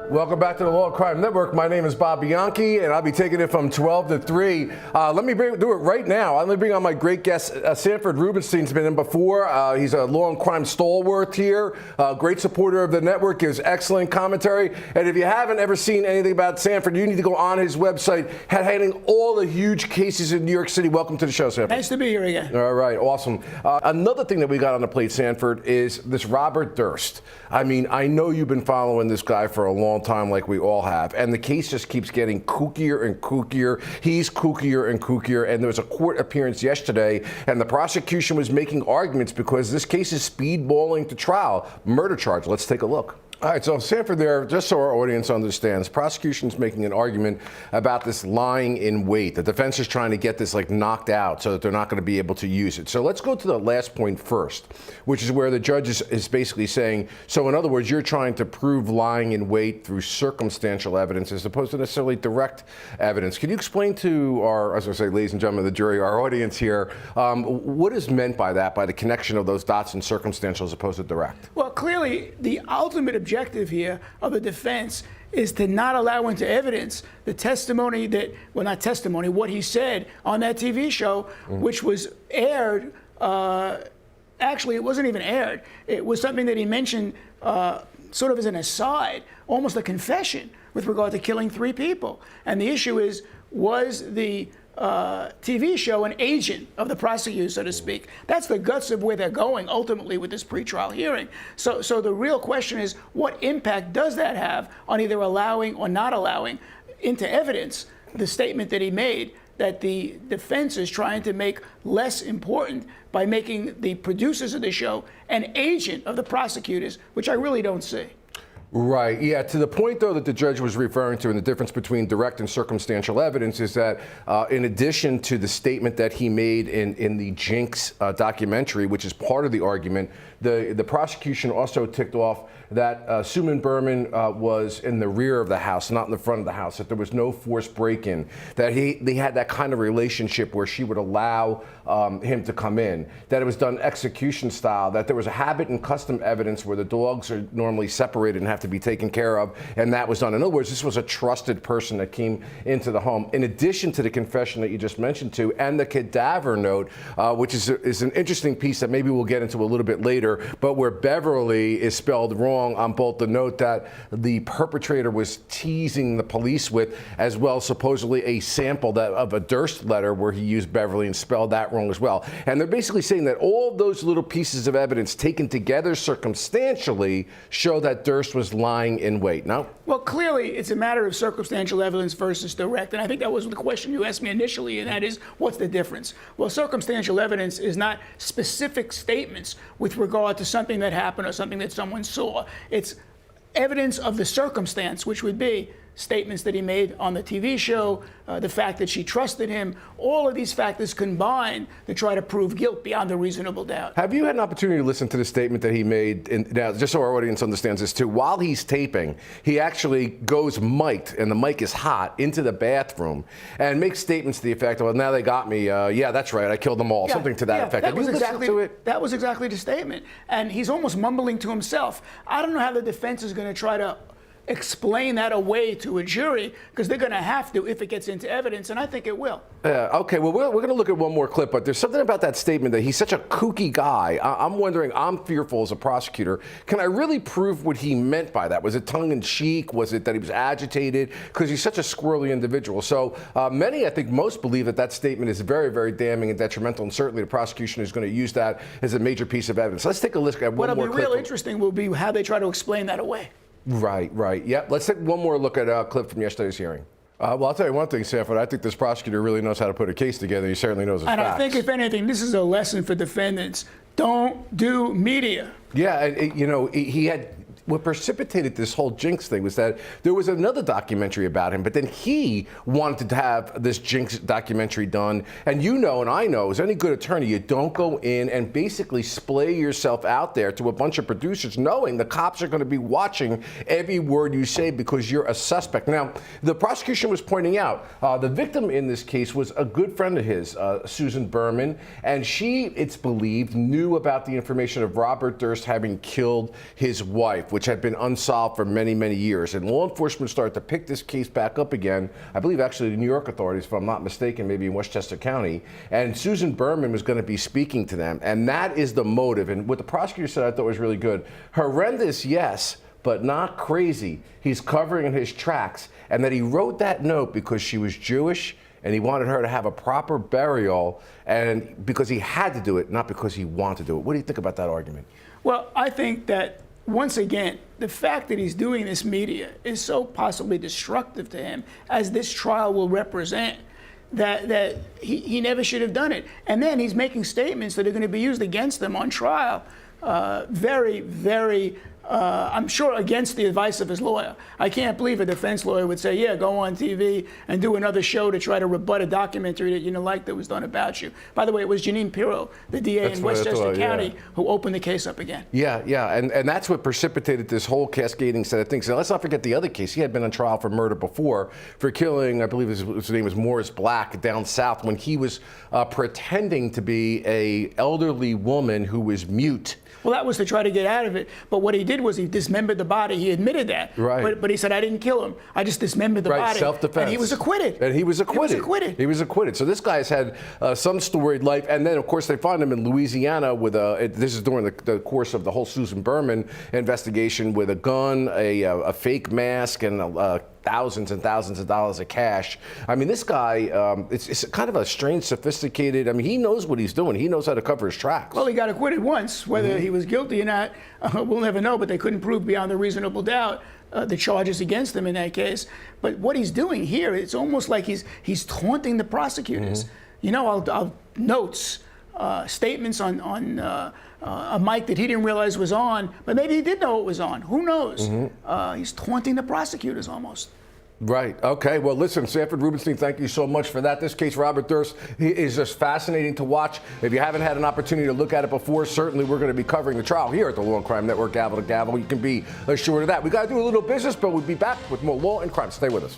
Welcome back to the Law and Crime Network. My name is Bob Bianchi, and I'll be taking it from 12 to 3. Let me do it right now. I'm going to bring on my great guest, Sanford Rubenstein's been in before. He's a law and crime stalwart here, great supporter of the network, gives excellent commentary. And if you haven't ever seen anything about Sanford, you need to go on his website, handling all the huge cases in New York City. Welcome to the show, Sanford. Nice to be here again. All right, awesome. Another thing that we got on the plate, Sanford, is this Robert Durst. I mean, I know you've been following this guy for a long time, like we all have, and the case just keeps getting kookier and kookier. He's kookier and kookier, and there was a court appearance yesterday, and the prosecution was making arguments because this case is speedballing to trial. Murder charge. Let's take a look. All right, so Sanford there, just so our audience understands, prosecution's making an argument about this lying in wait. The defense is trying to get this knocked out so that they're not going to be able to use it. So let's go to the last point first, which is where the judge is basically saying, so in other words, you're trying to prove lying in wait through circumstantial evidence as opposed to necessarily direct evidence. Can you explain to our, as I say, ladies and gentlemen of the jury, our audience here, what is meant by that, by the connection of those dots in circumstantial as opposed to direct? Well, clearly, the ultimate objective here of the defense is to not allow into evidence the testimony that, well, not testimony, what he said on that TV show, which was aired. Actually, it wasn't even aired. It was something that he mentioned sort of as an aside, almost a confession with regard to killing 3 people. And the issue is, was the TV show an agent of the prosecutor, so to speak? That's the guts of where they're going ultimately with this pretrial hearing. So the real question is, what impact does that have on either allowing or not allowing into evidence the statement that he made that the defense is trying to make less important by making the producers of the show an agent of the prosecutors, which I really don't see. Right. Yeah. To the point, though, that the judge was referring to, and the difference between direct and circumstantial evidence is that in addition to the statement that he made in the Jinx documentary, which is part of the argument, the prosecution also ticked off that Suman Berman was in the rear of the house, not in the front of the house, that there was no forced break-in, that they had that kind of relationship where she would allow him to come in, that it was done execution style, that there was a habit and custom evidence where the dogs are normally separated and have to be taken care of, and that was done. In other words, this was a trusted person that came into the home, in addition to the confession that you just mentioned to, and the cadaver note, which is an interesting piece that maybe we'll get into a little bit later, but where Beverly is spelled wrong on both the note that the perpetrator was teasing the police with, as well supposedly a sample of a Durst letter where he used Beverly and spelled that wrong as well. And they're basically saying that all of those little pieces of evidence taken together circumstantially show that Durst was lying in wait. No? Well, clearly, it's a matter of circumstantial evidence versus direct. And I think that was the question you asked me initially, and that is, what's the difference? Well, circumstantial evidence is not specific statements with regard to something that happened or something that someone saw. It's evidence of the circumstance, which would be statements that he made on the TV show, the fact that she trusted him, all of these factors combined to try to prove guilt beyond a reasonable doubt. Have you had an opportunity to listen to the statement that he made? Now, just so our audience understands this too, while he's taping, he actually goes mic'd, and the mic is hot, into the bathroom and makes statements to the effect of, well, now they got me. Yeah, that's right, I killed them all. Yeah, something to that effect. That was exactly the statement. And he's almost mumbling to himself. I don't know how the defense is going to try to explain that away to a jury, because they're going to have to if it gets into evidence, and I think it will. Okay, well, we're going to look at one more clip, but there's something about that statement that he's such a kooky guy. I'm wondering, I'm fearful as a prosecutor, can I really prove what he meant by that? Was it tongue-in-cheek? Was it that he was agitated? Because he's such a squirrely individual. So many, I think most believe that that statement is very, very damning and detrimental, and certainly the prosecution is going to use that as a major piece of evidence. Let's take a look at one more clip. What'll be real interesting will be how they try to explain that away. Right, right. Yep. Let's take one more look at a clip from yesterday's hearing. Well, I'll tell you one thing, Sanford. I think this prosecutor really knows how to put a case together. He certainly knows his facts. And I think, if anything, this is a lesson for defendants. Don't do media. Yeah, and you know, he had what precipitated this whole Jinx thing was that there was another documentary about him, but then he wanted to have this Jinx documentary done. And you know, and I know, as any good attorney, you don't go in and basically splay yourself out there to a bunch of producers knowing the cops are going to be watching every word you say because you're a suspect. Now, the prosecution was pointing out the victim in this case was a good friend of his, Susan Berman, and she, it's believed, knew about the information of Robert Durst having killed his wife, which had been unsolved for many, many years. And law enforcement started to pick this case back up again, I believe actually the New York authorities, if I'm not mistaken, maybe in Westchester County. And Susan Berman was going to be speaking to them. And that is the motive. And what the prosecutor said I thought was really good. Horrendous, yes, but not crazy. He's covering his tracks. And that he wrote that note because she was Jewish and he wanted her to have a proper burial, and because he had to do it, not because he wanted to do it. What do you think about that argument? Well, I think that, once again, the fact that he's doing this media is so possibly destructive to him, as this trial will represent, that he never should have done it. And then he's making statements that are going to be used against him on trial. Very, very, I'm sure, against the advice of his lawyer. I can't believe a defense lawyer would say, yeah, go on TV and do another show to try to rebut a documentary that you didn't like that was done about you. By the way, it was Janine Pirro, the DA in Westchester County, who opened the case up again. Yeah, and that's what precipitated this whole cascading set of things. Now, let's not forget the other case. He had been on trial for murder before, for killing, I believe his name was Morris Black, down south, when he was pretending to be a elderly woman who was mute. Well, that was to try to get out of it. But what he did was he dismembered the body. He admitted that. Right. But he said, I didn't kill him. I just dismembered the body. Self-defense. And he was acquitted. He was acquitted. So this guy's had some storied life. And then, of course, they find him in Louisiana with this is during the course of the whole Susan Berman investigation, with a gun, a fake mask, and thousands and thousands of dollars of cash. I mean, this guy, it's kind of a strange, sophisticated, I mean, he knows what he's doing. He knows how to cover his tracks. Well, he got acquitted once. Whether he was guilty or not, we'll never know, but they couldn't prove beyond a reasonable doubt the charges against him in that case. But what he's doing here, it's almost like he's taunting the prosecutors. You know, I'll notes, statements on a mic that he didn't realize was on, but maybe he did know it was on. Who knows? He's taunting the prosecutors almost. Right. Okay. Well, listen, Sanford Rubenstein, thank you so much for that. This case, Robert Durst, is just fascinating to watch. If you haven't had an opportunity to look at it before, certainly we're going to be covering the trial here at the Law and Crime Network, gavel to gavel. You can be assured of that. We got to do a little business, but we'll be back with more Law and Crime. Stay with us.